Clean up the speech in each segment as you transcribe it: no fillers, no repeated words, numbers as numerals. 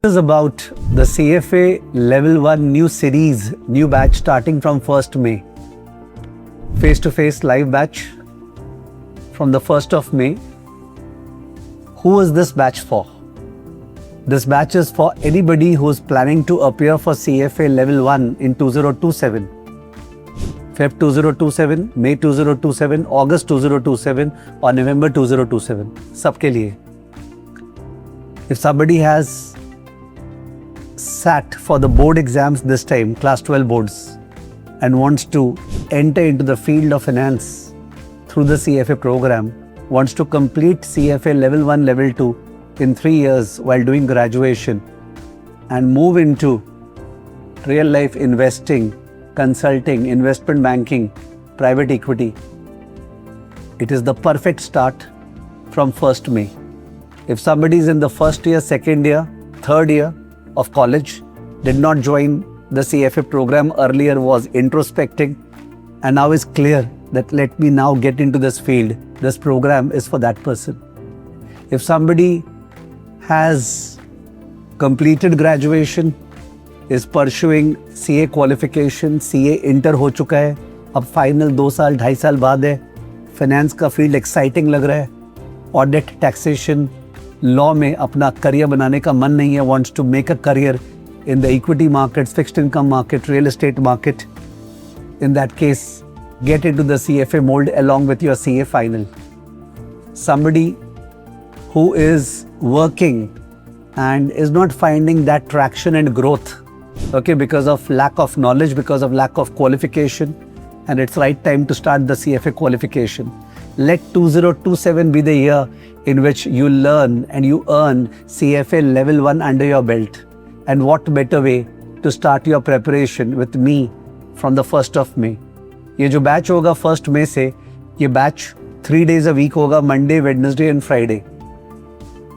Is about the CFA Level 1 new series, new batch starting from 1st May. Face-to-face live batch from the 1st of May. Who is this batch for? This batch is for anybody who is planning to appear for CFA Level 1 in 2027. Feb 2027, May 2027, August 2027 or November 2027. सबके लिए. If somebody has sat for the board exams this time, class 12 boards, and wants to enter into the field of finance through the CFA program, wants to complete CFA level 1, level 2 in 3 years while doing graduation and move into real life investing, consulting, investment banking, private equity, it is the perfect start from 1st May. If somebody is in the first year, second year, third year of college, did not join the CFA program earlier, was introspecting, and now is clear that let me now get into this field, this program is for that person. If somebody has completed graduation, is pursuing CA qualification, CA inter हो चुका है, अब final 2 साल 2.5 साल बाद है, finance का field exciting लग रहा है, ऑडिट, टैक्सेशन, लॉ में अपना करियर बनाने का मन नहीं है, wants to make a career in the equity markets, fixed income market, real estate market, in that case, get into the CFA mold along with your CA final. Somebody who is working and is not finding that traction and growth, okay, because of lack of knowledge, because of lack of qualification, and it's right time to start the CFA qualification. Let 2027 be the year in which you learn and you earn CFA level 1 under your belt. And what better way to start your preparation with me from the 1st of May. ये जो batch होगा 1st May से, ये batch 3 days a week होगा, Monday, Wednesday and Friday.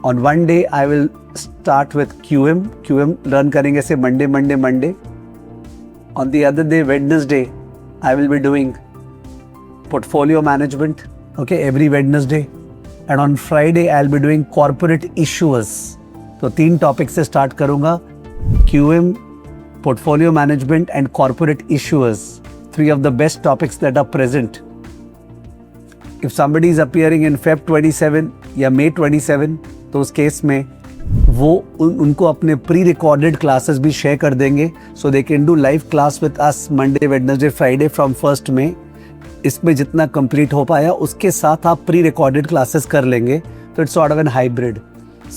On one day I will start with QM learn करेंगे से Monday. On the other day, Wednesday, I will be doing portfolio management, okay, every Wednesday. And on Friday, I'll be doing corporate issuers. तो 3 topics से start करूँगा, QM, portfolio management and corporate issuers. 3 of the best topics that are present. If somebody is appearing in Feb 27 या May 27, तो उस case में वो उनको अपने pre-recorded classes भी share कर देंगे, so they can do live class with us Monday, Wednesday, Friday from 1st May. इसमें जितना कंप्लीट हो पाया उसके साथ आप प्री रिकॉर्डेड क्लासेस कर लेंगे, तो it's sort of an hybrid.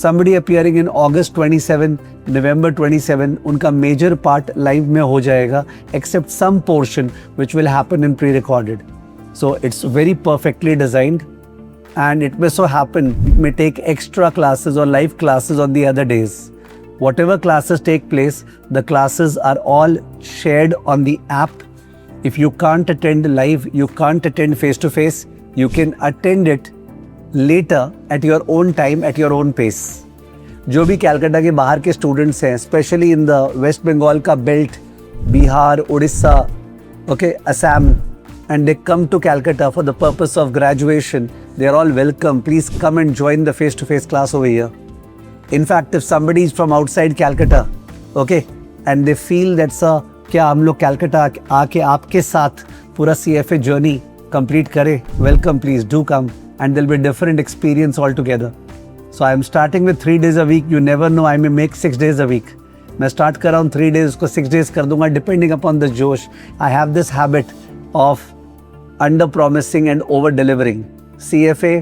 Somebody appearing in August 27, November 27, उनका मेजर पार्ट लाइव में हो जाएगा except some portion which will happen in pre recorded. So it's very perfectly designed and it may so happen it may take extra classes or live classes on the other days. Whatever classes take place, the classes are all shared on the app. If you can't attend live, you can't attend face-to-face, you can attend it later at your own time, at your own pace. जो भी कैलकाटा के बाहर के students हैं, specially in the West Bengal का belt, Bihar, Orissa, okay, Assam, and they come to Calcutta for the purpose of graduation, they are all welcome. Please come and join the face-to-face class over here. In fact, if somebody is from outside Calcutta, okay, and they feel that sir, क्या हम लोग कैलकाटा आके आपके साथ पूरा CFA journey complete करें, welcome, please do come and there will be different experience altogether. So I am starting with 3 days a week. You never know, I may make 6 days a week. मैं start कर रहा हूँ 3 days, उसको 6 days कर दूंगा depending upon the जोश. I have this habit of under promising and over delivering. CFA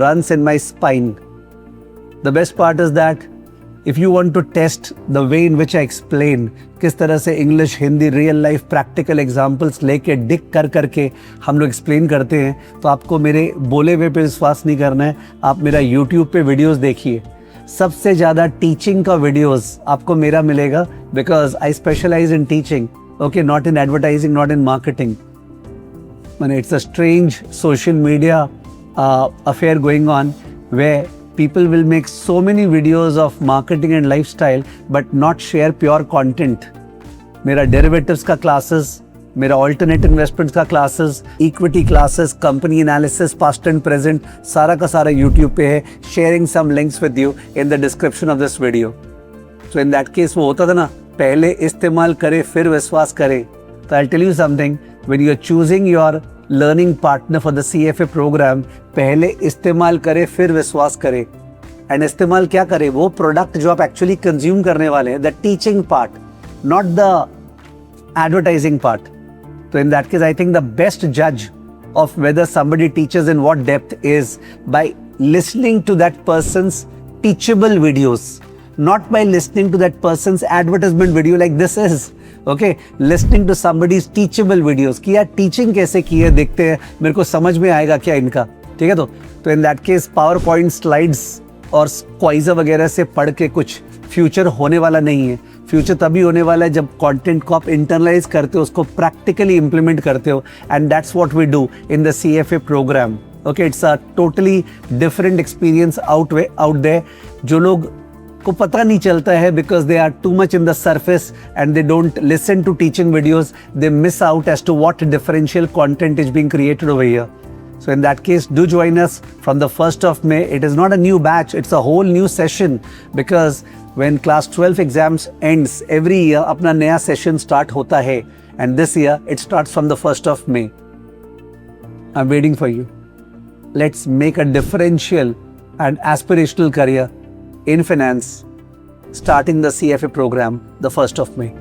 runs in my spine. The best part is that if you want to test the way in which I explain, किस तरह से English, Hindi, real life practical examples लेके Dick कर करके हम लोग explain करते हैं, तो आपको मेरे बोले हुए पे विश्वास नहीं करना है. आप मेरा यूट्यूब पे वीडियोस देखिए, सबसे ज़्यादा टीचिंग का वीडियोस आपको मेरा मिलेगा, because I specialize in teaching, okay, not in advertising, not in marketing. मैंने it's a strange social media affair going on where people will make so many videos of marketing and lifestyle but not share pure content. मेरा derivatives का classes, मेरा alternate investments का classes, equity classes, company analysis, past and present, सारा का सारा YouTube पे है. Sharing some links with you in the description of this video. So in that case वो होता था ना, पहले इस्तेमाल करे फिर विश्वास करे. So I'll tell you something, when you're choosing your learning partner for the CFA program, पहले इस्तेमाल करे फिर विश्वास करे. एंड इस्तेमाल क्या करे, वो प्रोडक्ट जो आप एक्चुअली कंज्यूम करने वाले हैं, the teaching part, not the advertising part. तो in that case I think the best जज of whether somebody teaches in what depth is by listening to that person's teachable videos, not by listening to that person's advertisement video like this is. Okay, listening to somebody's teachable videos कि यार teaching कैसे की है, देखते हैं, मेरे को समझ में आएगा क्या इनका. ठीक है, तो in that case power point slides और क्वाइज़ा वगैरह से पढ़ के कुछ फ्यूचर होने वाला नहीं है. फ्यूचर तभी होने वाला है जब कंटेंट को आप इंटरनलाइज करते हो, उसको प्रैक्टिकली इंप्लीमेंट करते हो. And that's what we do in the CFA programme. Okay, it's a totally different experience out there. जो लोग को पता नहीं चलता है because they are too much in the surface and they don't listen to teaching videos, they miss out as to what differential content is being created over here. So in that case, do join us from the 1st of May. It is not a new batch, it's a whole new session, because when class 12 exams ends every year, अपना नया session start होता है, and this year it starts from the 1st of May. I'm waiting for you. Let's make a differential and aspirational career in finance starting the CFA program the 1st of May.